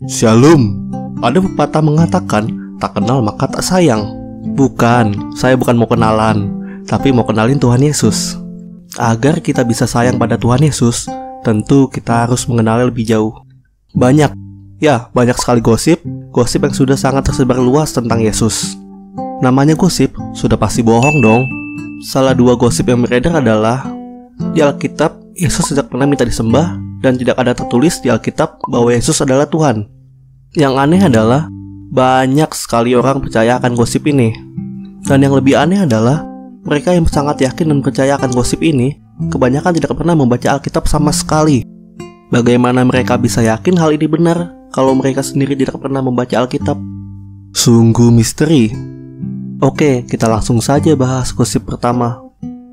Shalom. Ada pepatah mengatakan, tak kenal maka tak sayang. Bukan, saya bukan mau kenalan, tapi mau kenalin Tuhan Yesus. Agar kita bisa sayang pada Tuhan Yesus, tentu kita harus mengenalnya lebih jauh. Banyak sekali gosip yang sudah sangat tersebar luas tentang Yesus. Namanya gosip, sudah pasti bohong dong. Salah dua gosip yang beredar adalah di Alkitab, Yesus tidak pernah minta disembah dan tidak ada tertulis di Alkitab bahwa Yesus adalah Tuhan. Yang aneh adalah banyak sekali orang percaya akan gosip ini. Dan yang lebih aneh adalah mereka yang sangat yakin dan percaya akan gosip ini kebanyakan tidak pernah membaca Alkitab sama sekali. Bagaimana mereka bisa yakin hal ini benar kalau mereka sendiri tidak pernah membaca Alkitab? Sungguh misteri. Oke, kita langsung saja bahas gosip pertama.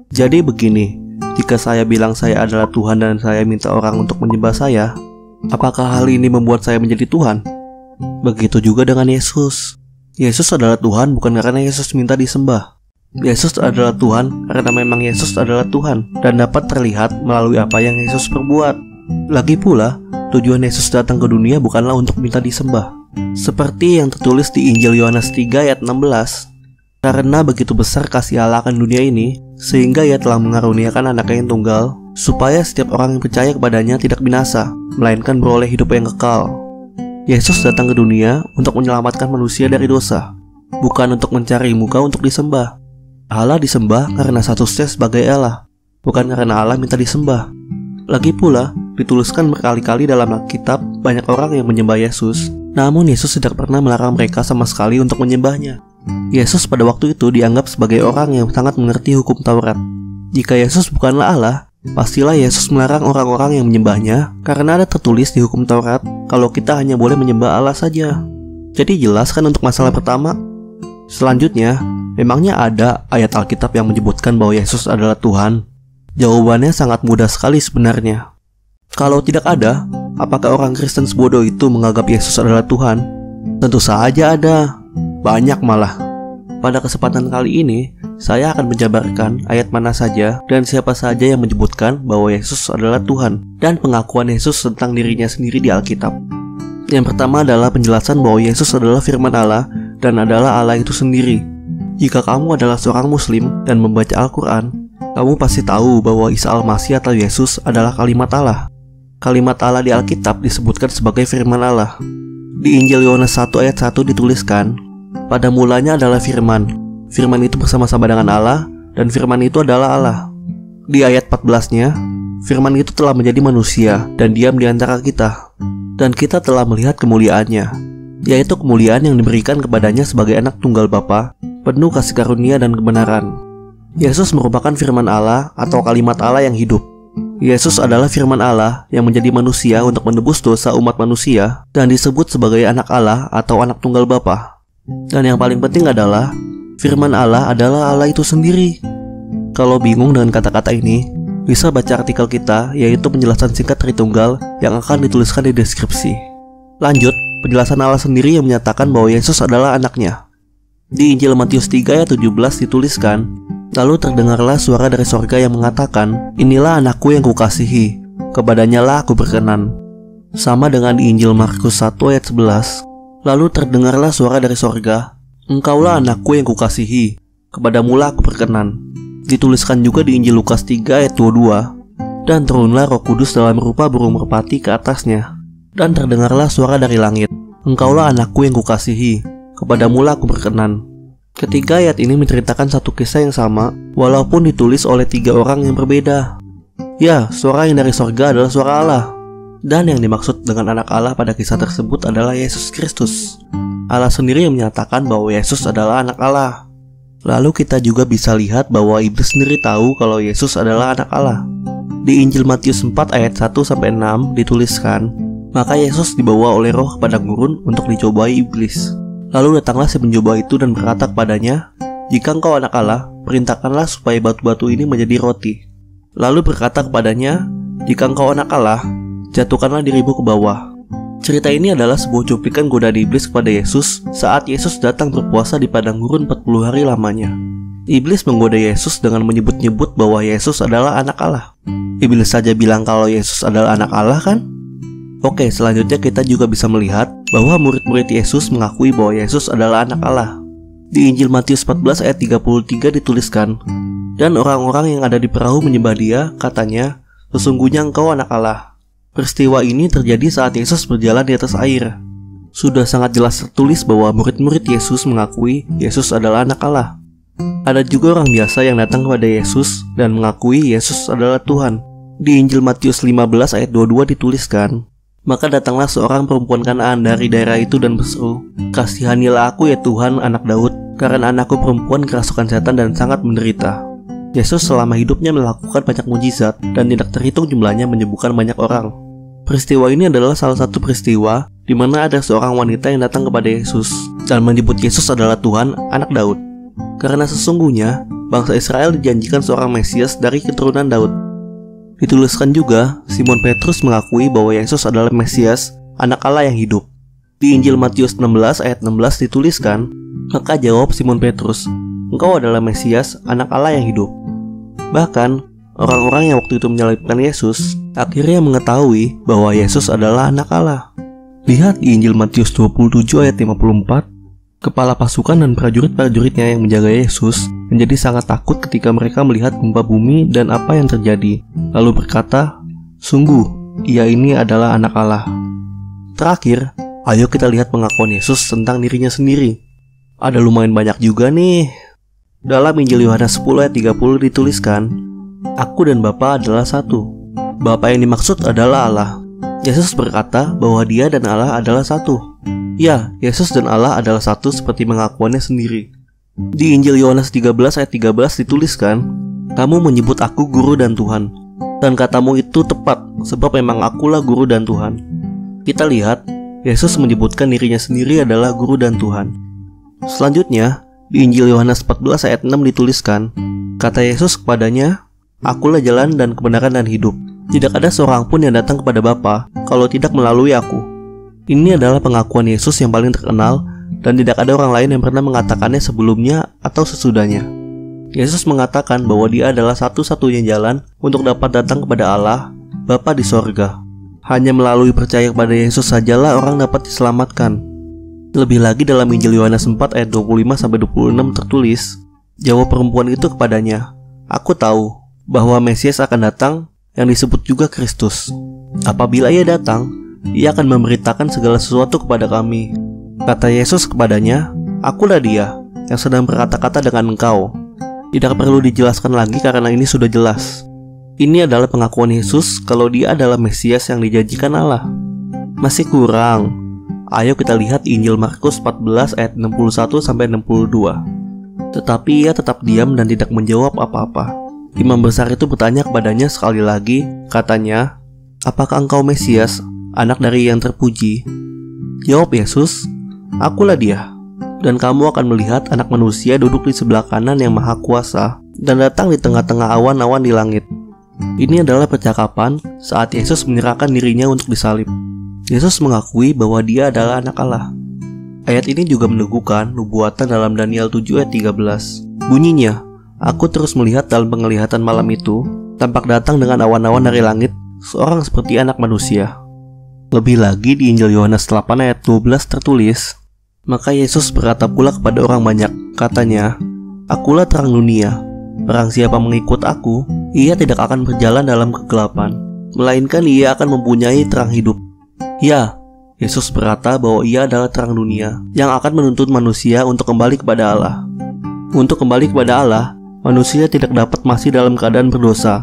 Jadi begini, jika saya bilang saya adalah Tuhan dan saya minta orang untuk menyembah saya, apakah hal ini membuat saya menjadi Tuhan? Begitu juga dengan Yesus. Yesus adalah Tuhan bukan karena Yesus minta disembah. Yesus adalah Tuhan karena memang Yesus adalah Tuhan dan dapat terlihat melalui apa yang Yesus perbuat. Lagi pula, tujuan Yesus datang ke dunia bukanlah untuk minta disembah. Seperti yang tertulis di Injil Yohanes 3 ayat 16. Karena begitu besar kasih Allah akan dunia ini, sehingga Ia telah mengaruniakan anaknya yang tunggal, supaya setiap orang yang percaya kepadanya tidak binasa, melainkan beroleh hidup yang kekal. Yesus datang ke dunia untuk menyelamatkan manusia dari dosa, bukan untuk mencari muka untuk disembah. Allah disembah karena statusnya sebagai Allah, bukan karena Allah minta disembah. Lagi pula, dituliskan berkali-kali dalam Alkitab banyak orang yang menyembah Yesus, namun Yesus tidak pernah melarang mereka sama sekali untuk menyembahnya. Yesus pada waktu itu dianggap sebagai orang yang sangat mengerti hukum Taurat. Jika Yesus bukanlah Allah, pastilah Yesus melarang orang-orang yang menyembahnya karena ada tertulis di hukum Taurat kalau kita hanya boleh menyembah Allah saja. Jadi jelas kan untuk masalah pertama? Selanjutnya, memangnya ada ayat Alkitab yang menyebutkan bahwa Yesus adalah Tuhan? Jawabannya sangat mudah sekali sebenarnya. Kalau tidak ada, apakah orang Kristen sebodoh itu menganggap Yesus adalah Tuhan? Tentu saja ada. Banyak malah. Pada kesempatan kali ini, saya akan menjabarkan ayat mana saja dan siapa saja yang menyebutkan bahwa Yesus adalah Tuhan dan pengakuan Yesus tentang dirinya sendiri di Alkitab. Yang pertama adalah penjelasan bahwa Yesus adalah firman Allah dan adalah Allah itu sendiri. Jika kamu adalah seorang Muslim dan membaca Al-Quran, kamu pasti tahu bahwa Isa Al-Masih atau Yesus adalah kalimat Allah. Kalimat Allah di Alkitab disebutkan sebagai firman Allah. Di Injil Yohanes 1 ayat 1 dituliskan, pada mulanya adalah firman. Firman itu bersama-sama dengan Allah, dan firman itu adalah Allah. Di ayat 14-nya, firman itu telah menjadi manusia dan diam di antara kita. Dan kita telah melihat kemuliaannya, yaitu kemuliaan yang diberikan kepadanya sebagai anak tunggal Bapa, penuh kasih karunia dan kebenaran. Yesus merupakan firman Allah atau kalimat Allah yang hidup. Yesus adalah firman Allah yang menjadi manusia untuk menebus dosa umat manusia dan disebut sebagai anak Allah atau anak tunggal Bapa. Dan yang paling penting adalah firman Allah adalah Allah itu sendiri. Kalau bingung dengan kata-kata ini, bisa baca artikel kita, yaitu penjelasan singkat Tritunggal yang akan dituliskan di deskripsi. Lanjut, penjelasan Allah sendiri yang menyatakan bahwa Yesus adalah anaknya. Di Injil Matius 3 ayat 17 dituliskan, lalu terdengarlah suara dari sorga yang mengatakan, inilah anakku yang kukasihi, kepadanya lah aku berkenan. Sama dengan di Injil Markus 1 ayat 11, lalu terdengarlah suara dari sorga, engkaulah anakku yang kukasihi, kepadamulah aku berkenan. Dituliskan juga di Injil Lukas 3 ayat 22, dan turunlah Roh Kudus dalam rupa burung merpati ke atasnya, dan terdengarlah suara dari langit, engkaulah anakku yang kukasihi, kepadamulah aku berkenan. Ketiga ayat ini menceritakan satu kisah yang sama, walaupun ditulis oleh 3 orang yang berbeda. Ya, suara yang dari sorga adalah suara Allah. Dan yang dimaksud dengan anak Allah pada kisah tersebut adalah Yesus Kristus. Allah sendiri yang menyatakan bahwa Yesus adalah anak Allah. Lalu kita juga bisa lihat bahwa iblis sendiri tahu kalau Yesus adalah anak Allah. Di Injil Matius 4 ayat 1-6 dituliskan, maka Yesus dibawa oleh roh ke padang gurun untuk dicobai iblis. Lalu datanglah si pencoba itu dan berkata kepadanya, jika engkau anak Allah, perintahkanlah supaya batu-batu ini menjadi roti. Lalu berkata kepadanya, jika engkau anak Allah, jatuhkanlah dirimu ke bawah. Cerita ini adalah sebuah cuplikan godaan iblis kepada Yesus saat Yesus datang berpuasa di padang gurun 40 hari lamanya. Iblis menggoda Yesus dengan menyebut-nyebut bahwa Yesus adalah anak Allah. Iblis saja bilang kalau Yesus adalah anak Allah kan? Oke, selanjutnya kita juga bisa melihat bahwa murid-murid Yesus mengakui bahwa Yesus adalah anak Allah. Di Injil Matius 14 ayat 33 dituliskan, "Dan orang-orang yang ada di perahu menyembah Dia, katanya, 'Sesungguhnya Engkau anak Allah.'" Peristiwa ini terjadi saat Yesus berjalan di atas air. Sudah sangat jelas tertulis bahwa murid-murid Yesus mengakui Yesus adalah anak Allah. Ada juga orang biasa yang datang kepada Yesus dan mengakui Yesus adalah Tuhan. Di Injil Matius 15 ayat 22 dituliskan, "Maka datanglah seorang perempuan Kanaan dari daerah itu dan berseru, 'Kasihanilah aku ya Tuhan, anak Daud, karena anakku perempuan kerasukan setan dan sangat menderita.'" Yesus selama hidupnya melakukan banyak mujizat dan tidak terhitung jumlahnya menyembuhkan banyak orang. Peristiwa ini adalah salah satu peristiwa di mana ada seorang wanita yang datang kepada Yesus dan menyebut Yesus adalah Tuhan, anak Daud. Karena sesungguhnya bangsa Israel dijanjikan seorang Mesias dari keturunan Daud. Dituliskan juga, Simon Petrus mengakui bahwa Yesus adalah Mesias, anak Allah yang hidup. Di Injil Matius 16 ayat 16 dituliskan, "Maka jawab Simon Petrus, 'Engkau adalah Mesias, anak Allah yang hidup.'" Bahkan, orang-orang yang waktu itu menyalibkan Yesus akhirnya mengetahui bahwa Yesus adalah anak Allah. Lihat di Injil Matius 27 ayat 54, kepala pasukan dan prajurit-prajuritnya yang menjaga Yesus menjadi sangat takut ketika mereka melihat gempa bumi dan apa yang terjadi, lalu berkata, "Sungguh, Ia ini adalah anak Allah." Terakhir, ayo kita lihat pengakuan Yesus tentang dirinya sendiri. Ada lumayan banyak juga nih. Dalam Injil Yohanes 10 ayat 30 dituliskan, "Aku dan Bapa adalah satu." Bapa yang dimaksud adalah Allah. Yesus berkata bahwa Dia dan Allah adalah satu. Ya, Yesus dan Allah adalah satu seperti pengakuannya sendiri. Di Injil Yohanes 13 ayat 13 dituliskan, "Kamu menyebut aku guru dan Tuhan, dan katamu itu tepat, sebab memang akulah guru dan Tuhan." Kita lihat, Yesus menyebutkan dirinya sendiri adalah guru dan Tuhan. Selanjutnya, di Injil Yohanes 14 ayat 6 dituliskan, kata Yesus kepadanya, "Akulah jalan dan kebenaran dan hidup. Tidak ada seorang pun yang datang kepada Bapa kalau tidak melalui aku." Ini adalah pengakuan Yesus yang paling terkenal dan tidak ada orang lain yang pernah mengatakannya sebelumnya atau sesudahnya. Yesus mengatakan bahwa Dia adalah satu-satunya jalan untuk dapat datang kepada Allah, Bapa di sorga. Hanya melalui percaya kepada Yesus sajalah orang dapat diselamatkan. Lebih lagi dalam Injil Yohanes 4 ayat 25-26 tertulis, jawab perempuan itu kepadanya, "Aku tahu bahwa Mesias akan datang yang disebut juga Kristus. Apabila Ia datang, Ia akan memberitakan segala sesuatu kepada kami." Kata Yesus kepadanya, "Akulah Dia yang sedang berkata-kata dengan engkau." Tidak perlu dijelaskan lagi karena ini sudah jelas. Ini adalah pengakuan Yesus kalau Dia adalah Mesias yang dijanjikan Allah. Masih kurang? Ayo kita lihat Injil Markus 14 ayat 61-62. Tetapi Ia tetap diam dan tidak menjawab apa-apa. Imam besar itu bertanya kepadanya sekali lagi, katanya, "Apakah engkau Mesias, anak dari yang terpuji?" Jawab Yesus, "Akulah Dia, dan kamu akan melihat anak manusia duduk di sebelah kanan yang maha kuasa dan datang di tengah-tengah awan-awan di langit." Ini adalah percakapan saat Yesus menyerahkan dirinya untuk disalib. Yesus mengakui bahwa Dia adalah anak Allah. Ayat ini juga meneguhkan nubuatan dalam Daniel 7 ayat 13. Bunyinya, "Aku terus melihat dalam penglihatan malam itu, tampak datang dengan awan-awan dari langit, seorang seperti anak manusia." Lebih lagi di Injil Yohanes 8 ayat 12 tertulis, "Maka Yesus berkata pula kepada orang banyak, katanya, 'Akulah terang dunia. Barang siapa mengikut aku, ia tidak akan berjalan dalam kegelapan, melainkan ia akan mempunyai terang hidup.'" Ya, Yesus berkata bahwa Ia adalah terang dunia yang akan menuntun manusia untuk kembali kepada Allah. Untuk kembali kepada Allah, manusia tidak dapat masih dalam keadaan berdosa,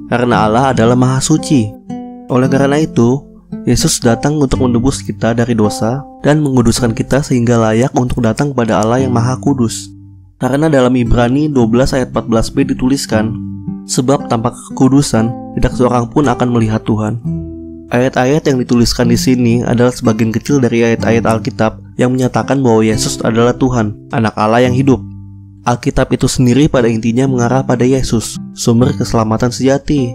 karena Allah adalah Maha Suci. Oleh karena itu, Yesus datang untuk menebus kita dari dosa dan menguduskan kita sehingga layak untuk datang kepada Allah yang Maha Kudus. Karena dalam Ibrani 12 ayat 14b dituliskan, "Sebab tanpa kekudusan tidak seorang pun akan melihat Tuhan." Ayat-ayat yang dituliskan di sini adalah sebagian kecil dari ayat-ayat Alkitab yang menyatakan bahwa Yesus adalah Tuhan, anak Allah yang hidup. Alkitab itu sendiri pada intinya mengarah pada Yesus, sumber keselamatan sejati.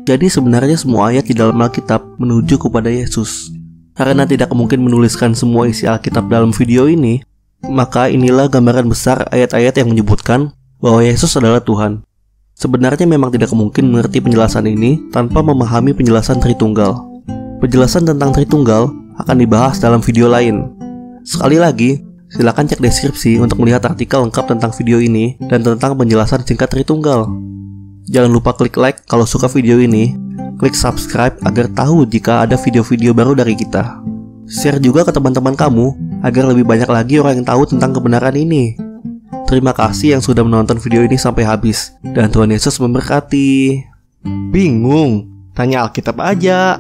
Jadi sebenarnya semua ayat di dalam Alkitab menuju kepada Yesus. Karena tidak mungkin menuliskan semua isi Alkitab dalam video ini, maka inilah gambaran besar ayat-ayat yang menyebutkan bahwa Yesus adalah Tuhan. Sebenarnya memang tidak mungkin mengerti penjelasan ini tanpa memahami penjelasan Tritunggal. Penjelasan tentang Tritunggal akan dibahas dalam video lain. Sekali lagi, silakan cek deskripsi untuk melihat artikel lengkap tentang video ini dan tentang penjelasan singkat Tritunggal. Jangan lupa klik like kalau suka video ini, klik subscribe agar tahu jika ada video-video baru dari kita. Share juga ke teman-teman kamu agar lebih banyak lagi orang yang tahu tentang kebenaran ini. Terima kasih yang sudah menonton video ini sampai habis, dan Tuhan Yesus memberkati. Bingung? Tanya Alkitab aja.